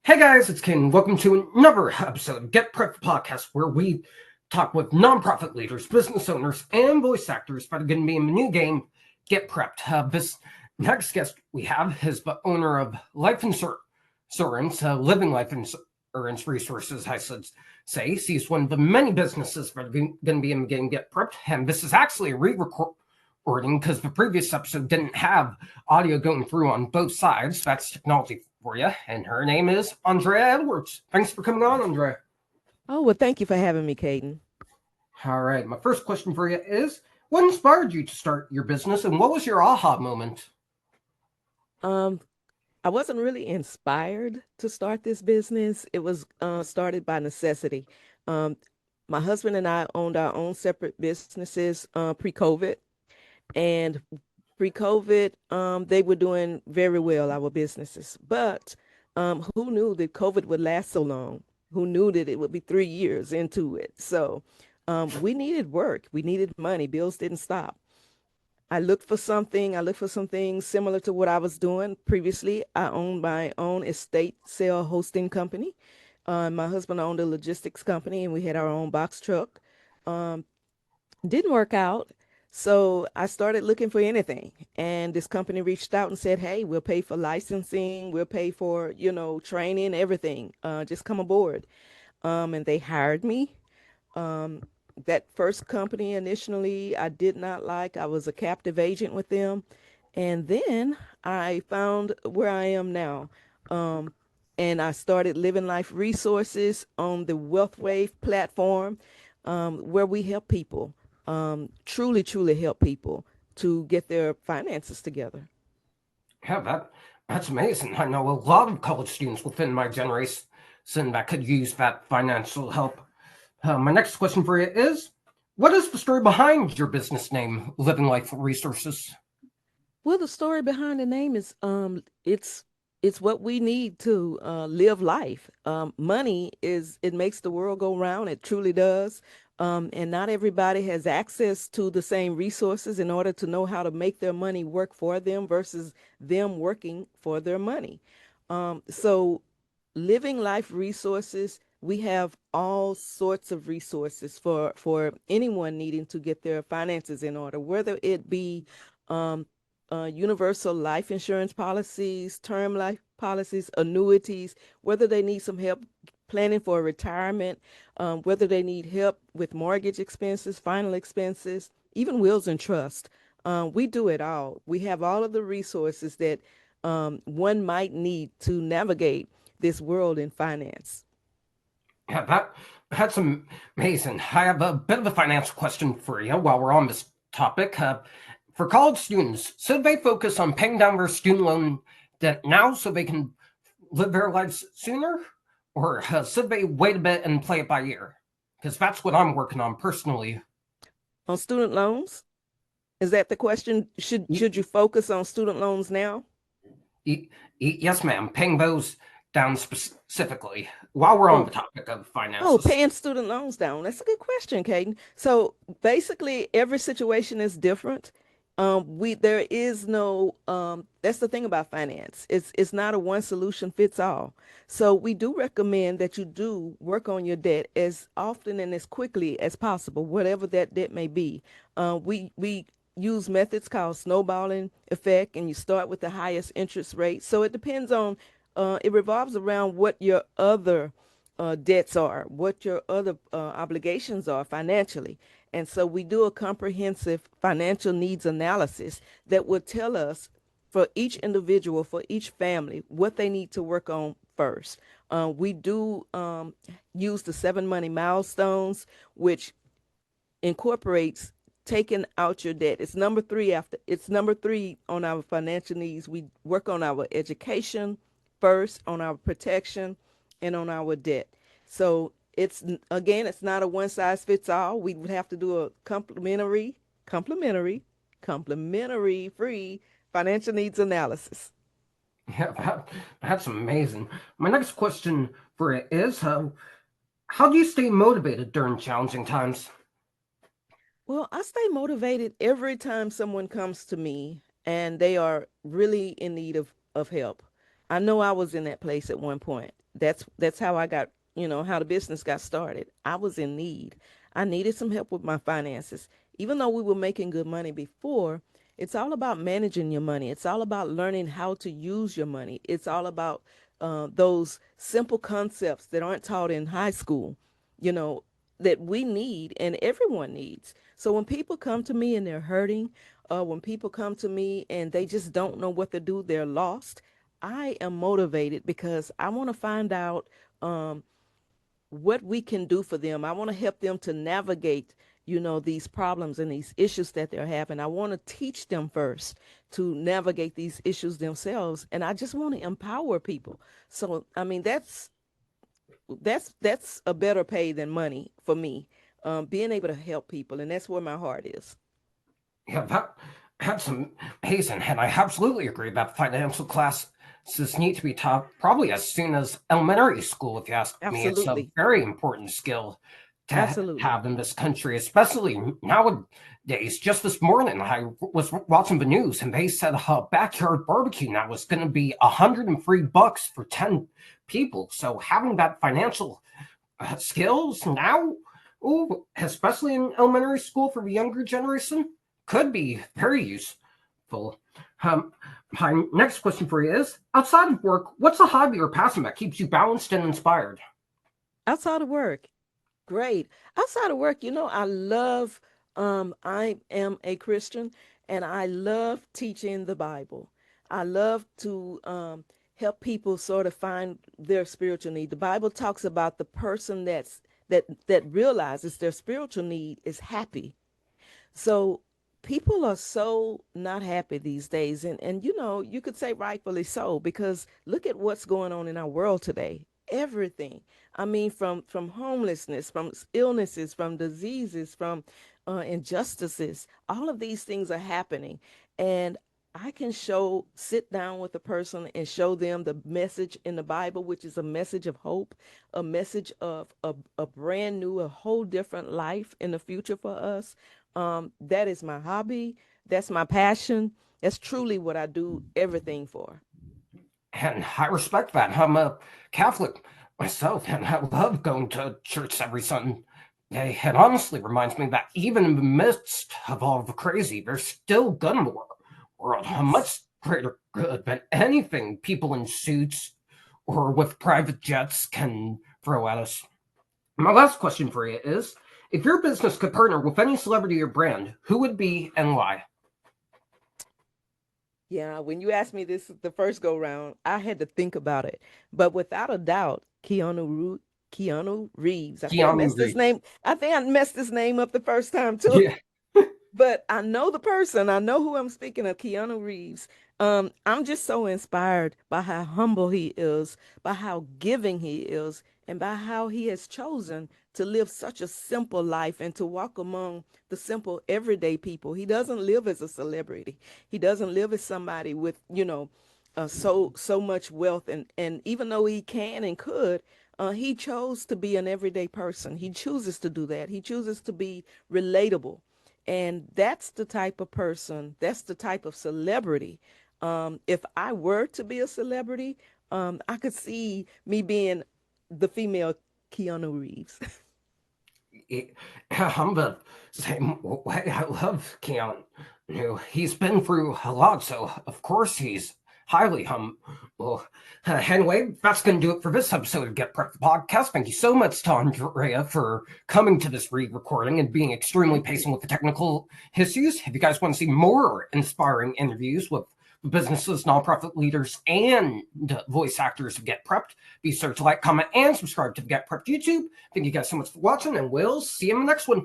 Hey guys, it's Ken. Welcome to another episode of Get Prepped Podcast, where we talk with nonprofit leaders, business owners, and voice actors that are going to be in the new game, Get Prepped. This next guest we have is the owner of Life Insurance, Living Life Insurance Resources, I should say. He's one of the many businesses that are going to be in the game, Get Prepped, and this is actually a re-recording because the previous episode didn't have audio going through on both sides. That's technology for you. And her name is Andrea Edwards. Thanks for coming on, Andrea. Oh, well, thank you for having me, Caden. All right. My first question for you is what inspired you to start your business and what was your aha moment? Um, I wasn't really inspired to start this business. It was started by necessity. Um, my husband and I owned our own separate businesses pre-COVID, and pre-COVID, they were doing very well, our businesses. But who knew that COVID would last so long? Who knew that it would be 3 years into it? So we needed work. We needed money. Bills didn't stop. I looked for something similar to what I was doing previously. I owned my own estate sale hosting company. My husband owned a logistics company and we had our own box truck. Um, didn't work out. So I started looking for anything. And this company reached out and said, hey, we'll pay for licensing, we'll pay for, training, everything. Just come aboard. And they hired me. Um, that first company initially, I did not like. I was a captive agent with them. And then I found where I am now. Um, and I started Living Life Resources on the Wealth Wave platform, where we help people, truly, truly help people to get their finances together. Yeah, that's amazing. I know a lot of college students within my generation that could use that financial help. My next question for you is what is the story behind your business name, Living Life Resources? Well, the story behind the name is it's what we need to live life. Money is it makes the world go round. It truly does. And not everybody has access to the same resources in order to know how to make their money work for them versus them working for their money. So living life resources, we have all sorts of resources for anyone needing to get their finances in order, whether it be um, universal life insurance policies, term life policies, annuities, whether they need some help planning for retirement, whether they need help with mortgage expenses, final expenses, even wills and trust. We do it all. We have all of the resources that one might need to navigate this world in finance. Yeah, that's amazing. I have a bit of a financial question for you while we're on this topic. For college students, should they focus on paying down their student loan debt now so they can live their lives sooner, or should they wait a bit and play it by ear? Because that's what I'm working on personally. On student loans, is that the question? Y- Should you focus on student loans now? y- yes, ma'am. Paying those down specifically while we're on Oh, the topic of Oh, finances. paying student loans down. That's a good question, Caden. So basically, every situation is different. We there is no that's the thing about finance. It's not a one solution fits all. So we do recommend that you do work on your debt as often and as quickly as possible, whatever that debt may be. We use methods called snowballing effect, and you start with the highest interest rate. So it depends on it revolves around what your other debts are, what your other obligations are financially. And so we do a comprehensive financial needs analysis that will tell us for each individual, for each family, what they need to work on first. We do use the 7 money milestones, which incorporates taking out your debt. It's number three on our financial needs. We work on our education first, on our protection, and on our debt. So it's again, it's not a one size fits all. We would have to do a complimentary, complimentary free financial needs analysis. Yeah, that's amazing. My next question for it is how do you stay motivated during challenging times? Well, I stay motivated every time someone comes to me and they are really in need of help. I know I was in that place at one point. That's how I got, how the business got started. I was in need. I needed some help with my finances. Even though we were making good money before, it's all about managing your money. It's all about learning how to use your money. It's all about those simple concepts that aren't taught in high school, you know, that we need and everyone needs. So when people come to me and they're hurting, when people come to me and they just don't know what to do, they're lost. I am motivated because I want to find out um, what we can do for them. I want to help them to navigate, these problems and these issues that they're having. I want to teach them first to navigate these issues themselves, and I just want to empower people. So, I mean, that's a better pay than money for me. Being able to help people, and that's where my heart is. Yeah, that's amazing, and I absolutely agree that financial classes need to be taught probably as soon as elementary school. If you ask me, it's a Absolutely, very important skill to absolutely. have in this country, especially nowadays. Just this morning, I was watching the news, and they said a backyard barbecue now is going to be $103 for 10 people. So having that financial skills now, ooh, especially in elementary school for the younger generation, could be very useful. Um, my next question for you is: outside of work, what's a hobby or passion that keeps you balanced and inspired? Outside of work, great. Outside of work, I love, I am a Christian and I love teaching the Bible. I love to help people sort of find their spiritual need. The Bible talks about the person that realizes their spiritual need is happy. So people are so not happy these days, and you could say rightfully so, because look at what's going on in our world today. Everything. I mean, from homelessness, from illnesses, from diseases, from injustices. All of these things are happening, and I can sit down with a person and show them the message in the Bible, which is a message of hope, a message of a brand new, a whole different life in the future for us. That is my hobby. That's my passion. That's truly what I do everything for. And I respect that. I'm a Catholic myself, and I love going to church every Sunday. It honestly reminds me that even in the midst of all the crazy, there's still good in the world, a Yes. much greater good than anything people in suits or with private jets can throw at us. My last question for you is: if your business could partner with any celebrity or brand, who would be and why? Yeah, when you asked me this the first go round, I had to think about it. But without a doubt, Keanu Reeves. Keanu Reeves. I think I messed his name up the first time too. Yeah. But I know the person. I know who I'm speaking of, Keanu Reeves. I'm just so inspired by how humble he is, by how giving he is, and by how he has chosen to live such a simple life and to walk among the simple everyday people. He doesn't live as a celebrity. He doesn't live as somebody with, so much wealth, and even though he can and could, he chose to be an everyday person. He chooses to do that. He chooses to be relatable, and that's the type of person, that's the type of celebrity. If I were to be a celebrity, I could see me being the female Keanu Reeves. I'm the same way. I love Keanu. He's been through a lot, so of course he's highly humble. Anyway, that's going to do it for this episode of Get Prep the Podcast. Thank you so much to Andrea for coming to this re-recording and being extremely Thank you. patient with the technical issues. If you guys want to see more inspiring interviews with businesses, nonprofit leaders, and voice actors of Get Prepped, be sure to like, comment, and subscribe to the Get Prepped YouTube. Thank you guys so much for watching, and we'll see you in the next one.